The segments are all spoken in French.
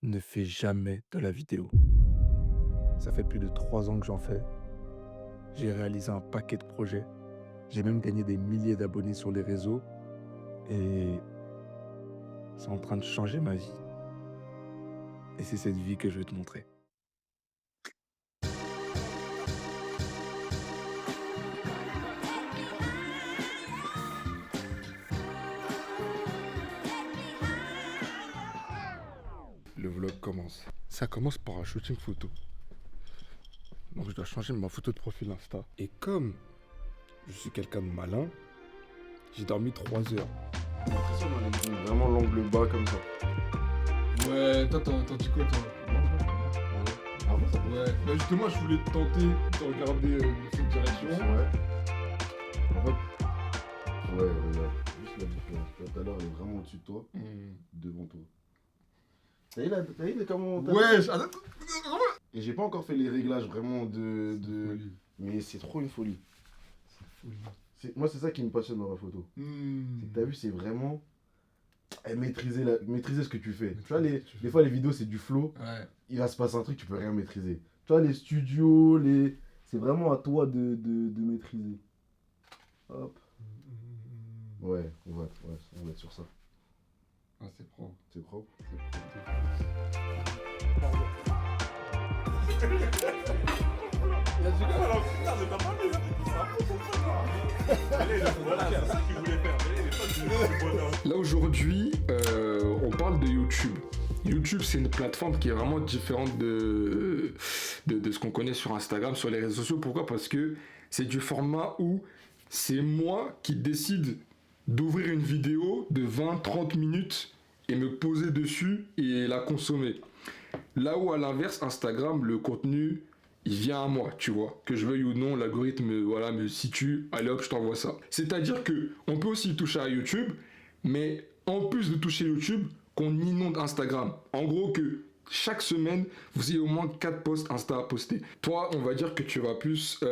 ne fais jamais de la vidéo. Ça fait plus de 3 ans que j'en fais. J'ai réalisé un paquet de projets. J'ai même gagné des milliers d'abonnés sur les réseaux. Et c'est en train de changer ma vie. Et c'est cette vie que je vais te montrer. Le vlog commence. Ça commence par un shooting photo. Donc je dois changer ma photo de profil Insta. Et comme je suis quelqu'un de malin, j'ai dormi 3 heures. J'ai l'impression d'aller vraiment l'angle bas comme ça. Ouais, toi t'en dis quoi toi? Ah bon, ça Ouais, bah justement je voulais tenter de regarder dans cette direction. Ouais. En fait, ouais, regarde. Juste la différence. Tout à l'heure, elle est vraiment au-dessus de toi, devant toi. T'as vu comment Ouais, Et j'ai pas encore fait les réglages vraiment de... Mais c'est trop une folie. Moi, c'est ça qui me passionne dans la photo. C'est que t'as vu, c'est vraiment maîtriser ce que tu fais. Tu vois, des fois, les vidéos, c'est du flow. Ouais. Il va se passer un truc, tu peux rien maîtriser. Tu vois, les studios, c'est vraiment à toi de maîtriser. Hop. Ouais, on va être sur ça. Ah, c'est propre. C'est propre. Là aujourd'hui, on parle de YouTube. YouTube, c'est une plateforme qui est vraiment différente de ce qu'on connaît sur Instagram, sur les réseaux sociaux. Pourquoi? Parce que c'est du format où c'est moi qui décide d'ouvrir une vidéo de 20-30 minutes et me poser dessus et la consommer. Là où à l'inverse, Instagram, le contenu, il vient à moi, tu vois. Que je veuille ou non, l'algorithme voilà, me situe, allez hop, je t'envoie ça. C'est-à-dire que on peut aussi toucher à YouTube, mais en plus de toucher YouTube, qu'on inonde Instagram. En gros que chaque semaine, vous ayez au moins 4 posts Insta à poster. Toi, on va dire que tu vas plus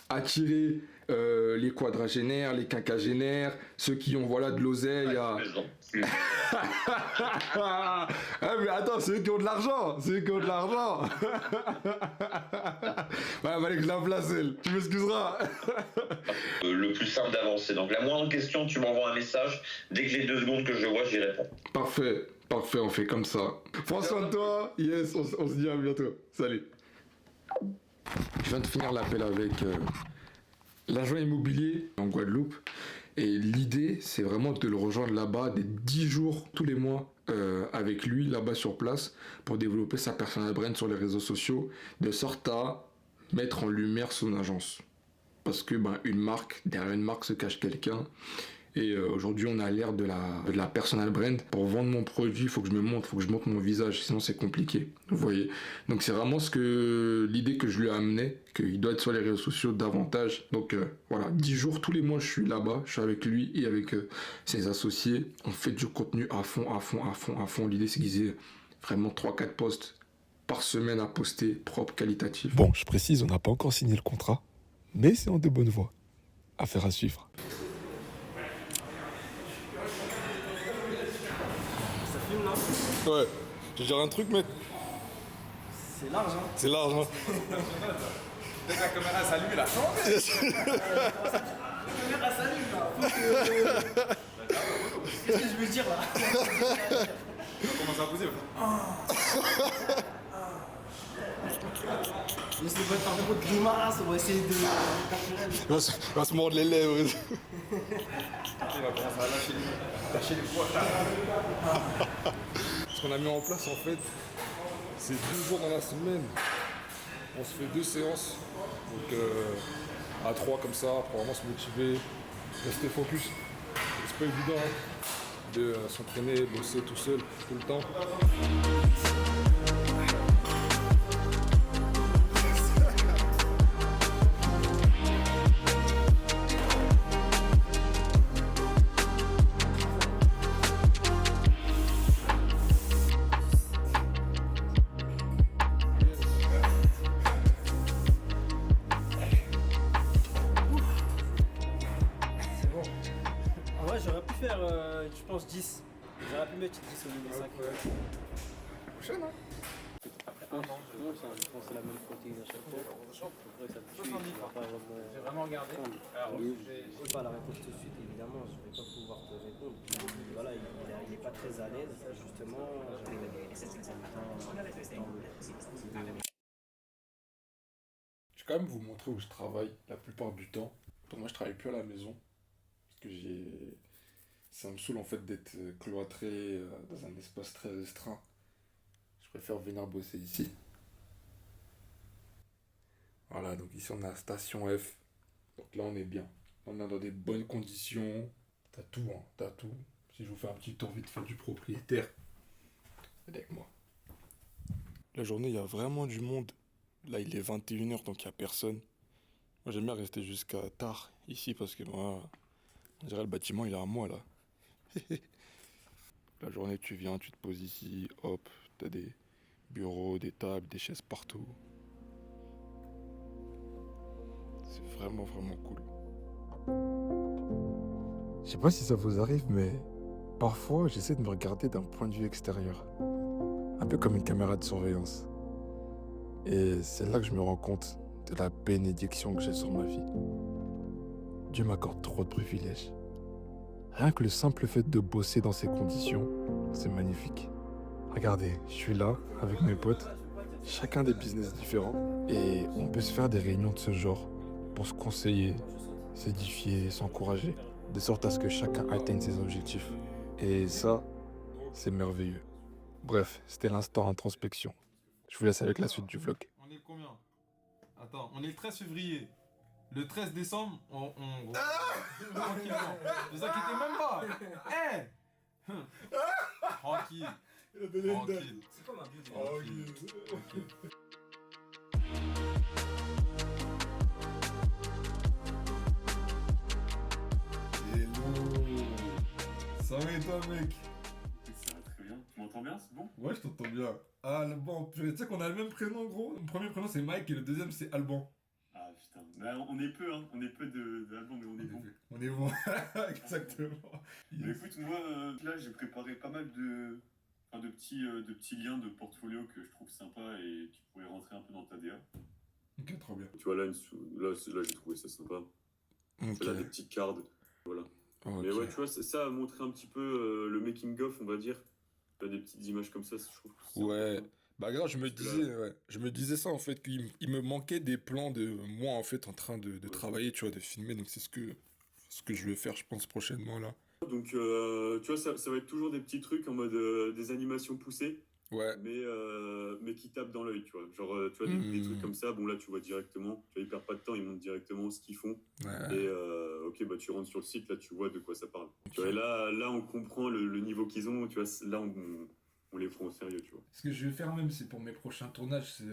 attirer les quadragénaires, les quinquagénaires, ceux qui ont voilà, de l'oseille à... Ah, mais attends, c'est eux qui ont de l'argent. C'est eux qui ont de l'argent. Ouais, fallait que je la place, elle. Tu m'excuseras. Le plus simple d'avancer. Donc la moindre question, tu m'envoies un message. Dès que j'ai 2 secondes que je vois, j'y réponds. Parfait, on fait comme ça. Prends soin de toi. Yes, on se dit à bientôt. Salut. Je viens de finir l'appel avec l'agent immobilier en Guadeloupe. Et l'idée, c'est vraiment de le rejoindre là-bas des 10 jours tous les mois avec lui, là-bas sur place, pour développer sa personal brand sur les réseaux sociaux, de sorte à mettre en lumière son agence. Parce que une marque, derrière une marque se cache quelqu'un. Et aujourd'hui, on a l'ère de la personal brand. Pour vendre mon produit, il faut que je me montre, il faut que je montre mon visage, sinon c'est compliqué. Vous voyez. Donc c'est vraiment l'idée que je lui ai amené, qu'il doit être sur les réseaux sociaux davantage. Donc voilà, 10 jours tous les mois, je suis là-bas, je suis avec lui et avec ses associés. On fait du contenu à fond. L'idée, c'est qu'ils aient vraiment 3-4 posts par semaine à poster, propre, qualitatif. Bon, je précise, on n'a pas encore signé le contrat, mais c'est en de bonne voie. Affaire à suivre. Ouais, je dirais un truc, mec. C'est large, hein. C'est large, hein. Dès que la caméra s'allume, il a changé. La caméra s'allume, là. Qu'est-ce que je veux dire, là? On commence à poser. Je sais pas faire beaucoup de grimaces, on va essayer de... Il va se mordre les lèvres. Il va commencer à lâcher les poids. Ce qu'on a mis en place, en fait, c'est 2 jours dans la semaine. On se fait 2 séances. Donc, à 3 comme ça, pour vraiment se motiver, rester focus. C'est pas évident de s'entraîner, bosser tout seul, tout le temps. En vrai, j'aurais pu faire, je pense, 10. J'aurais pu mettre 10 au lieu de 5. prochaine. Hein. Non, c'est la même protéine à chaque fois. Après, ça te tue, tu vas pas vraiment. J'ai vraiment regardé. Je peux pas la réponse tout de suite, évidemment, je vais pas pouvoir te répondre. Voilà, il est pas très à l'aise, justement. Je vais quand même vous montrer où je travaille la plupart du temps. Donc moi je travaille plus à la maison. Parce que ça me saoule en fait d'être cloîtré dans un espace très restreint. Je préfère venir bosser ici. Voilà, donc ici on a la station F. Donc là on est bien. On est dans des bonnes conditions. T'as tout, hein, t'as tout. Si je vous fais un petit tour vite fait du propriétaire, venez avec moi. La journée, il y a vraiment du monde. Là, il est 21h, donc il n'y a personne. Moi, j'aime bien rester jusqu'à tard ici parce que moi, on dirait le bâtiment, il est à moi, là. La journée, tu viens, tu te poses ici, hop, t'as des bureaux, des tables, des chaises partout. C'est vraiment, vraiment cool. Je sais pas si ça vous arrive, mais parfois j'essaie de me regarder d'un point de vue extérieur. Un peu comme une caméra de surveillance. Et c'est là que je me rends compte de la bénédiction que j'ai sur ma vie. Dieu m'accorde trop de privilèges. Rien que le simple fait de bosser dans ces conditions, c'est magnifique. Regardez, je suis là avec mes potes, chacun des business différents, et on peut se faire des réunions de ce genre pour se conseiller, s'édifier, s'encourager, de sorte à ce que chacun atteigne ses objectifs. Et ça, c'est merveilleux. Bref, c'était l'instant introspection. Je vous laisse avec la suite du vlog. On est combien? Attends, on est le 13 février. Le 13 décembre, tranquillement. Ne vous inquiétez même pas. Hé Tranquille. Tranquille. C'est comme un vieux Tranquille. Hello. Ça va et toi, mec? Ça va très bien. Tu m'entends bien, c'est bon? Ouais, je t'entends bien. Alban, purée, tu sais qu'on a le même prénom, gros. Mon premier prénom c'est Mike et le deuxième c'est Alban. Ah putain. Bah, on est peu, hein. On est peu d'albums, mais on est bon. On est bon. Exactement. Mais écoute, moi, là, j'ai préparé pas mal de petits liens de portfolio que je trouve sympa et qui pourraient rentrer un peu dans ta DA. Ok, trop bien. Tu vois, là j'ai trouvé ça sympa. Ok. Là, des petits cards. Voilà. Ok. Mais ouais, tu vois, ça a montré un petit peu le making-of, on va dire. T'as des petites images comme ça, je trouve que c'est Ouais. important. Bah grave, je me disais ça en fait, qu'il me manquait des plans de moi en fait en train de travailler, tu vois, de filmer, donc c'est ce que je vais faire je pense prochainement là. Donc, tu vois, ça va être toujours des petits trucs en mode des animations poussées. Ouais. Mais qui tapent dans l'œil, tu vois. Genre, tu vois, des trucs comme ça, bon là, tu vois directement, tu vois, ils perdent pas de temps, ils montrent directement ce qu'ils font. Ouais. Et ok, bah tu rentres sur le site, là, tu vois de quoi ça parle. Tu vois, et là, on comprend le niveau qu'ils ont, tu vois, là, on les prend au sérieux, tu vois. Ce que je vais faire même, c'est pour mes prochains tournages, c'est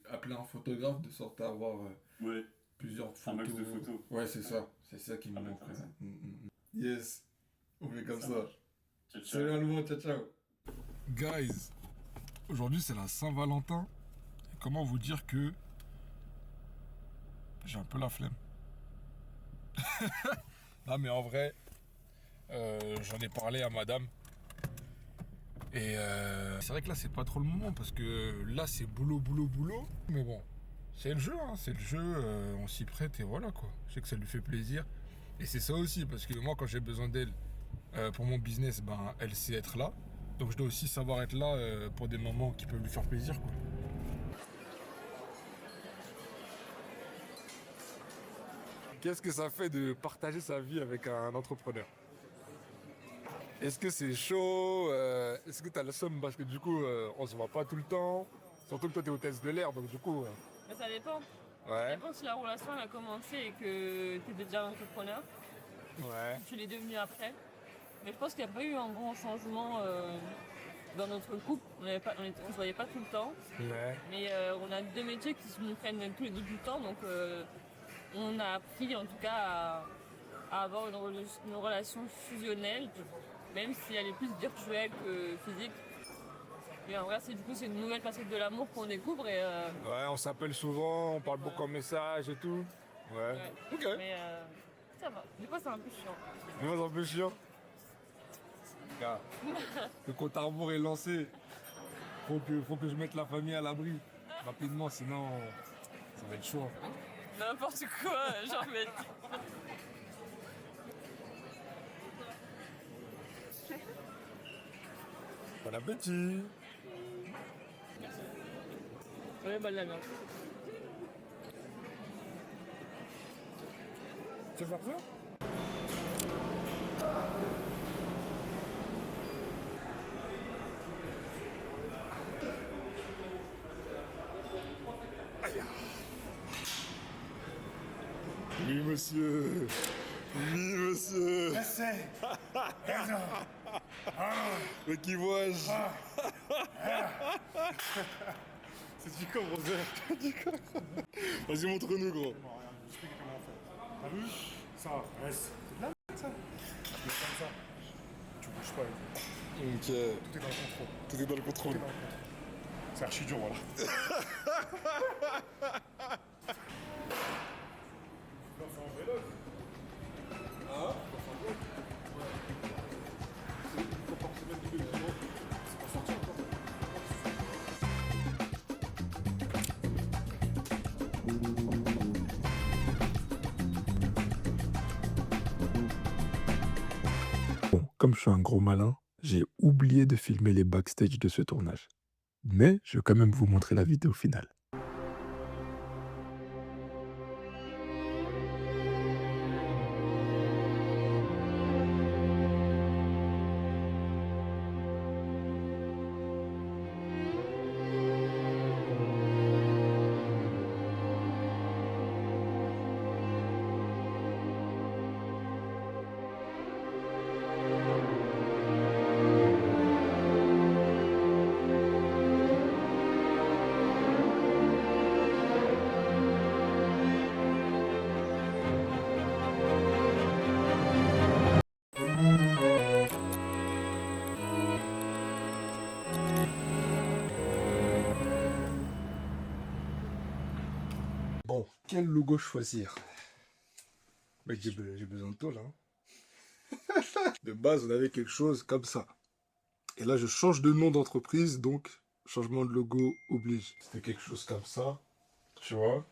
appeler un photographe de sorte à avoir Ouais, plusieurs un photos. max de photos. Ouais, c'est ça qui me Ah, bah, manque. comme ça. Yes, on fait comme ça. marche. Ciao, ciao. Salut Alban, ciao ciao. Guys, aujourd'hui c'est la Saint-Valentin. Et comment vous dire que j'ai un peu la flemme. Non mais en vrai, j'en ai parlé à madame. Et c'est vrai que là c'est pas trop le moment parce que là c'est boulot. Mais bon, c'est le jeu, hein, c'est le jeu, on s'y prête et voilà quoi. Je sais que ça lui fait plaisir. Et c'est ça aussi parce que moi quand j'ai besoin d'elle pour mon business, ben elle sait être là. Donc je dois aussi savoir être là pour des moments qui peuvent lui faire plaisir quoi. Qu'est-ce que ça fait de partager sa vie avec un entrepreneur? Est-ce que c'est chaud? Est-ce que t'as le somme parce que du coup on se voit pas tout le temps? Surtout que toi t'es hôtesse de l'air donc du coup... Mais ça dépend. Ça Ouais, dépend si la relation elle a commencé et que tu étais déjà entrepreneur. ouais. Tu l'es devenu après. Mais je pense qu'il n'y a pas eu un grand changement dans notre couple. On se voyait pas tout le temps. Ouais. Mais on a deux métiers qui nous prennent tous les deux du temps. Donc on a appris en tout cas à avoir une relation fusionnelle. Même si elle est plus virtuelle que physique. Et en vrai, c'est une nouvelle facette de l'amour qu'on découvre. Et, Ouais, on s'appelle souvent, on parle beaucoup en message et tout. Ouais. Ok. mais ça va. Des fois, c'est un peu chiant. Moi, c'est un peu chiant. Le compte à rebours est lancé. Faut que je mette la famille à l'abri. Rapidement, sinon, ça va être chaud. N'importe quoi, genre, mais. Bon appétit. Ouais, bonne la merde. Tu veux faire ça? Oui, monsieur. Oui, monsieur. Le kiwage. C'est du quoi, brother? Vas-y, montre-nous, gros. T'as vu? Ça, reste. C'est de la merde, ça. Mais comme ça, tu bouges pas. Ok. Tout est dans le contrôle. Tout est dans le contrôle. C'est archi dur, voilà. Bon, comme je suis un gros malin, j'ai oublié de filmer les backstage de ce tournage. Mais je vais quand même vous montrer la vidéo finale. Bon, quel logo choisir? Mec, j'ai besoin de toi, là. De base, on avait quelque chose comme ça. Et là, je change de nom d'entreprise, donc changement de logo oblige. C'était quelque chose comme ça, tu vois.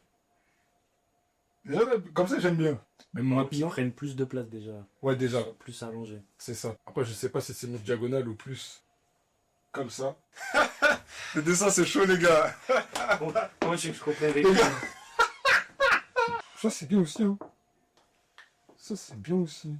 Déjà, comme ça, j'aime bien. Même moi, ils prennent plus de place déjà. Ouais, déjà. Plus allongé. C'est ça. Après, je sais pas si c'est mis diagonale ou plus comme ça. Le dessin, c'est chaud, les gars. Moi, je sais que je comprends avec Ça, c'est bien aussi, hein. Ça, c'est bien aussi.